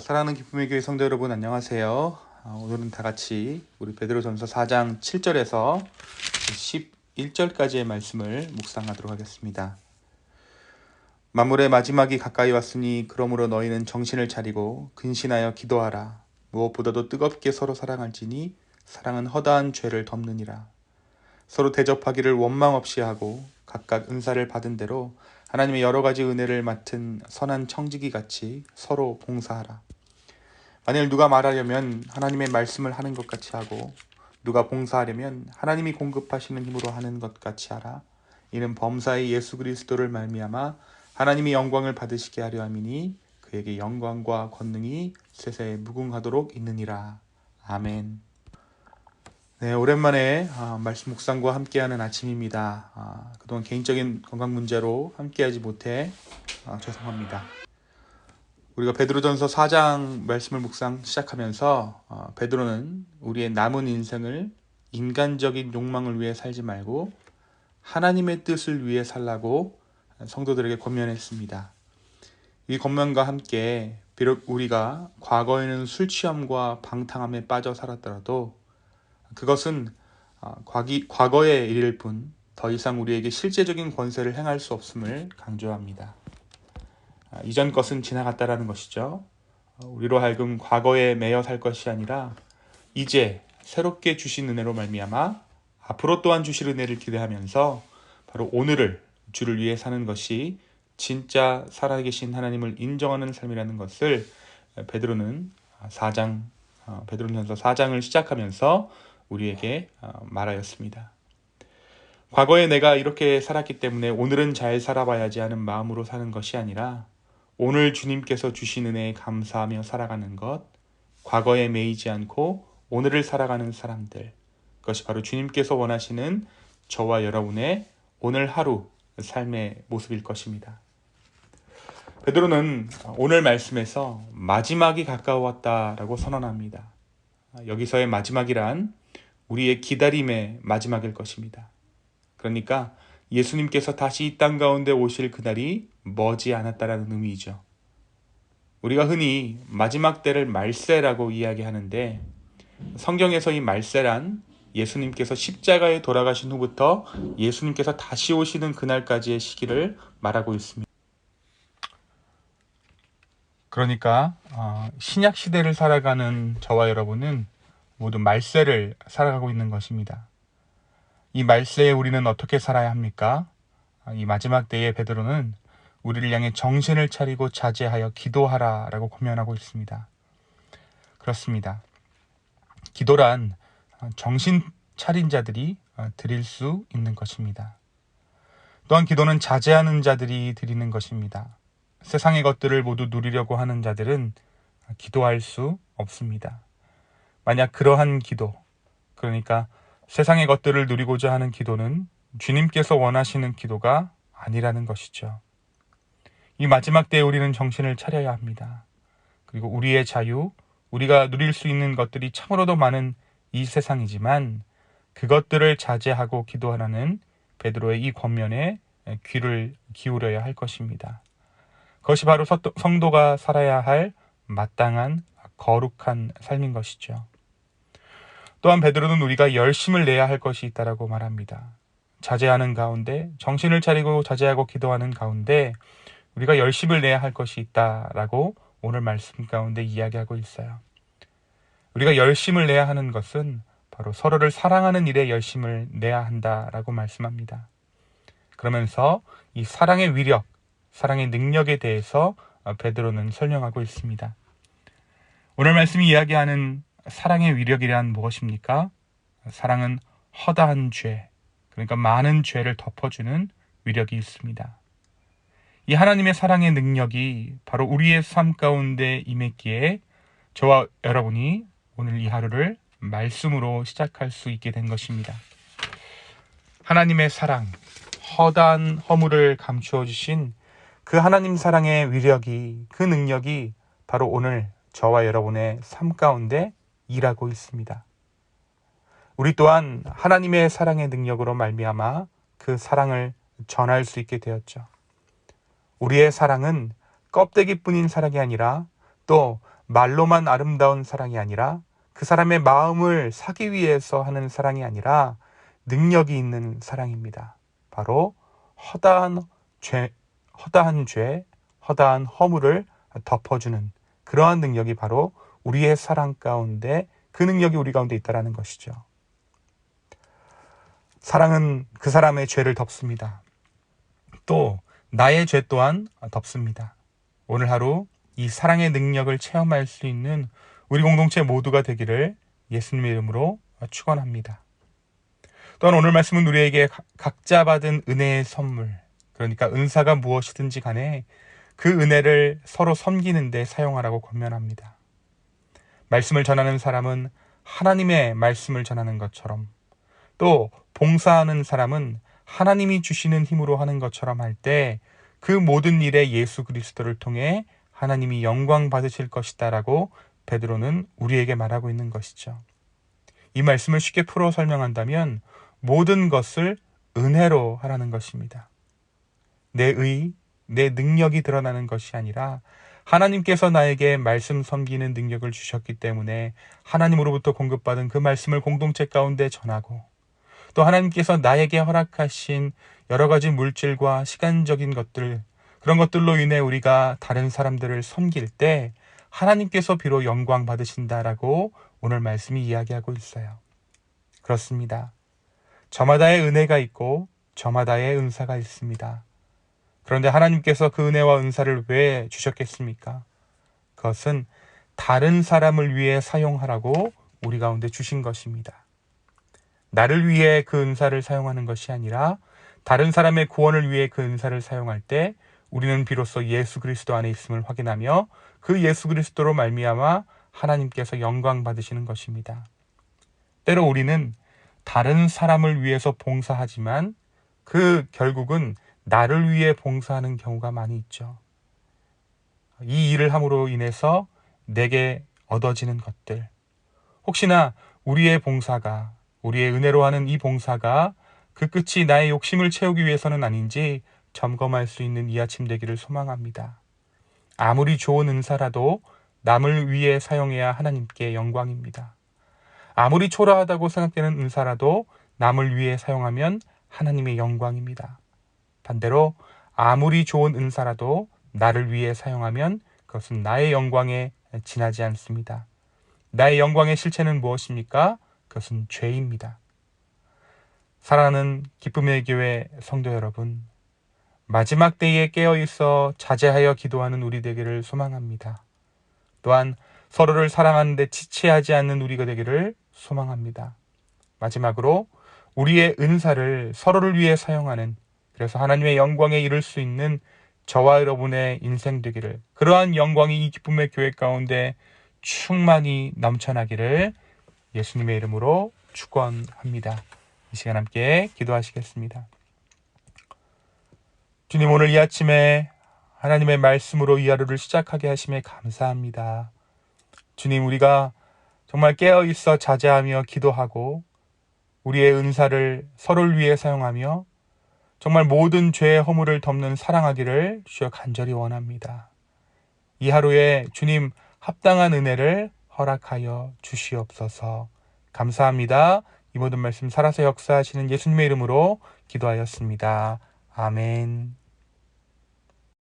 사랑하는 기쁨의 교회 성도 여러분, 안녕하세요. 오늘은 다 같이 우리 베드로전서 4장 7절에서 11절까지의 말씀을 묵상하도록 하겠습니다. 만물의 마지막이 가까이 왔으니 그러므로 너희는 정신을 차리고 근신하여 기도하라. 무엇보다도 뜨겁게 서로 사랑할지니 사랑은 허다한 죄를 덮느니라. 서로 대접하기를 원망 없이 하고 각각 은사를 받은 대로 하나님의 여러 가지 은혜를 맡은 선한 청지기 같이 서로 봉사하라. 만일 누가 말하려면 하나님의 말씀을 하는 것 같이 하고 누가 봉사하려면 하나님이 공급하시는 힘으로 하는 것 같이 하라. 이는 범사의 예수 그리스도를 말미암아 하나님이 영광을 받으시게 하려 함이니 그에게 영광과 권능이 세세에 무궁하도록 있느니라. 아멘. 네, 오랜만에 말씀 묵상과 함께하는 아침입니다. 그동안 개인적인 건강 문제로 함께하지 못해 죄송합니다. 우리가 베드로전서 4장 말씀을 묵상 시작하면서 베드로는 우리의 남은 인생을 인간적인 욕망을 위해 살지 말고 하나님의 뜻을 위해 살라고 성도들에게 권면했습니다. 이 권면과 함께 비록 우리가 과거에는 술 취함과 방탕함에 빠져 살았더라도 그것은 과거의 일일 뿐 더 이상 우리에게 실제적인 권세를 행할 수 없음을 강조합니다. 이전 것은 지나갔다라는 것이죠. 우리로 하여금 과거에 매여 살 것이 아니라 이제 새롭게 주신 은혜로 말미암아 앞으로 또한 주실 은혜를 기대하면서 바로 오늘을 주를 위해 사는 것이 진짜 살아계신 하나님을 인정하는 삶이라는 것을 베드로전서 4장을 시작하면서 우리에게 말하였습니다. 과거에 내가 이렇게 살았기 때문에 오늘은 잘 살아봐야지 하는 마음으로 사는 것이 아니라 오늘 주님께서 주신 은혜에 감사하며 살아가는 것, 과거에 매이지 않고 오늘을 살아가는 사람들, 그것이 바로 주님께서 원하시는 저와 여러분의 오늘 하루 삶의 모습일 것입니다. 베드로는 오늘 말씀에서 마지막이 가까웠다라고 선언합니다. 여기서의 마지막이란 우리의 기다림의 마지막일 것입니다. 그러니까 예수님께서 다시 이 땅 가운데 오실 그날이 머지 않았다라는 의미이죠. 우리가 흔히 마지막 때를 말세라고 이야기하는데 성경에서 이 말세란 예수님께서 십자가에 돌아가신 후부터 예수님께서 다시 오시는 그날까지의 시기를 말하고 있습니다. 그러니까 신약 시대를 살아가는 저와 여러분은 모두 말세를 살아가고 있는 것입니다. 이 말세에 우리는 어떻게 살아야 합니까? 이 마지막 때에 베드로는 우리를 향해 정신을 차리고 자제하여 기도하라 라고 권면하고 있습니다. 그렇습니다. 기도란 정신 차린 자들이 드릴 수 있는 것입니다. 또한 기도는 자제하는 자들이 드리는 것입니다. 세상의 것들을 모두 누리려고 하는 자들은 기도할 수 없습니다. 만약 그러한 기도, 그러니까 세상의 것들을 누리고자 하는 기도는 주님께서 원하시는 기도가 아니라는 것이죠. 이 마지막 때에 우리는 정신을 차려야 합니다. 그리고 우리의 자유, 우리가 누릴 수 있는 것들이 참으로도 많은 이 세상이지만 그것들을 자제하고 기도하라는 베드로의 이 권면에 귀를 기울여야 할 것입니다. 그것이 바로 성도가 살아야 할 마땅한 거룩한 삶인 것이죠. 또한 베드로는 우리가 열심을 내야 할 것이 있다라고 말합니다. 자제하는 가운데, 정신을 차리고 자제하고 기도하는 가운데 우리가 열심을 내야 할 것이 있다라고 오늘 말씀 가운데 이야기하고 있어요. 우리가 열심을 내야 하는 것은 바로 서로를 사랑하는 일에 열심을 내야 한다라고 말씀합니다. 그러면서 이 사랑의 위력, 사랑의 능력에 대해서 베드로는 설명하고 있습니다. 오늘 말씀이 이야기하는 사랑의 위력이란 무엇입니까? 사랑은 허다한 죄, 그러니까 많은 죄를 덮어주는 위력이 있습니다. 이 하나님의 사랑의 능력이 바로 우리의 삶 가운데 임했기에 저와 여러분이 오늘 이 하루를 말씀으로 시작할 수 있게 된 것입니다. 하나님의 사랑, 허다한 허물을 감추어 주신 그 하나님 사랑의 위력이, 그 능력이 바로 오늘 저와 여러분의 삶 가운데 일하고 있습니다. 우리 또한 하나님의 사랑의 능력으로 말미암아 그 사랑을 전할 수 있게 되었죠. 우리의 사랑은 껍데기뿐인 사랑이 아니라 또 말로만 아름다운 사랑이 아니라 그 사람의 마음을 사기 위해서 하는 사랑이 아니라 능력이 있는 사랑입니다. 바로 허다한 죄, 허다한 허물을 덮어주는 그러한 능력이 바로 우리의 사랑 가운데, 그 능력이 우리 가운데 있다는 것이죠. 사랑은 그 사람의 죄를 덮습니다. 또 나의 죄 또한 덮습니다. 오늘 하루 이 사랑의 능력을 체험할 수 있는 우리 공동체 모두가 되기를 예수님의 이름으로 축원합니다. 또한 오늘 말씀은 우리에게 각자 받은 은혜의 선물, 그러니까 은사가 무엇이든지 간에 그 은혜를 서로 섬기는 데 사용하라고 권면합니다. 말씀을 전하는 사람은 하나님의 말씀을 전하는 것처럼, 또 봉사하는 사람은 하나님이 주시는 힘으로 하는 것처럼 할 때 그 모든 일에 예수 그리스도를 통해 하나님이 영광 받으실 것이다 라고 베드로는 우리에게 말하고 있는 것이죠. 이 말씀을 쉽게 풀어 설명한다면 모든 것을 은혜로 하라는 것입니다. 내 능력이 드러나는 것이 아니라 하나님께서 나에게 말씀 섬기는 능력을 주셨기 때문에 하나님으로부터 공급받은 그 말씀을 공동체 가운데 전하고, 또 하나님께서 나에게 허락하신 여러 가지 물질과 시간적인 것들, 그런 것들로 인해 우리가 다른 사람들을 섬길 때 하나님께서 비록 영광 받으신다라고 오늘 말씀이 이야기하고 있어요. 그렇습니다. 저마다의 은혜가 있고 저마다의 은사가 있습니다. 그런데 하나님께서 그 은혜와 은사를 왜 주셨겠습니까? 그것은 다른 사람을 위해 사용하라고 우리 가운데 주신 것입니다. 나를 위해 그 은사를 사용하는 것이 아니라 다른 사람의 구원을 위해 그 은사를 사용할 때 우리는 비로소 예수 그리스도 안에 있음을 확인하며 그 예수 그리스도로 말미암아 하나님께서 영광 받으시는 것입니다. 때로 우리는 다른 사람을 위해서 봉사하지만 그 결국은 나를 위해 봉사하는 경우가 많이 있죠. 이 일을 함으로 인해서 내게 얻어지는 것들, 혹시나 우리의 봉사가, 우리의 은혜로 하는 이 봉사가 그 끝이 나의 욕심을 채우기 위해서는 아닌지 점검할 수 있는 이 아침 되기를 소망합니다. 아무리 좋은 은사라도 남을 위해 사용해야 하나님께 영광입니다. 아무리 초라하다고 생각되는 은사라도 남을 위해 사용하면 하나님의 영광입니다. 반대로 아무리 좋은 은사라도 나를 위해 사용하면 그것은 나의 영광에 지나지 않습니다. 나의 영광의 실체는 무엇입니까? 그것은 죄입니다. 사랑하는 기쁨의 교회 성도 여러분, 마지막 때에 깨어있어 자제하여 기도하는 우리 되기를 소망합니다. 또한 서로를 사랑하는 데 지체하지 않는 우리가 되기를 소망합니다. 마지막으로 우리의 은사를 서로를 위해 사용하는, 그래서 하나님의 영광에 이를 수 있는 저와 여러분의 인생 되기를, 그러한 영광이 이 기쁨의 교회 가운데 충만히 넘쳐나기를 예수님의 이름으로 축원합니다. 이 시간 함께 기도하시겠습니다. 주님, 오늘 이 아침에 하나님의 말씀으로 이 하루를 시작하게 하심에 감사합니다. 주님, 우리가 정말 깨어있어 자제하며 기도하고 우리의 은사를 서로를 위해 사용하며 정말 모든 죄의 허물을 덮는 사랑하기를 주여 간절히 원합니다. 이 하루에 주님 합당한 은혜를 허락하여 주시옵소서. 감사합니다. 이 모든 말씀 살아서 역사하시는 예수님의 이름으로 기도하였습니다. 아멘.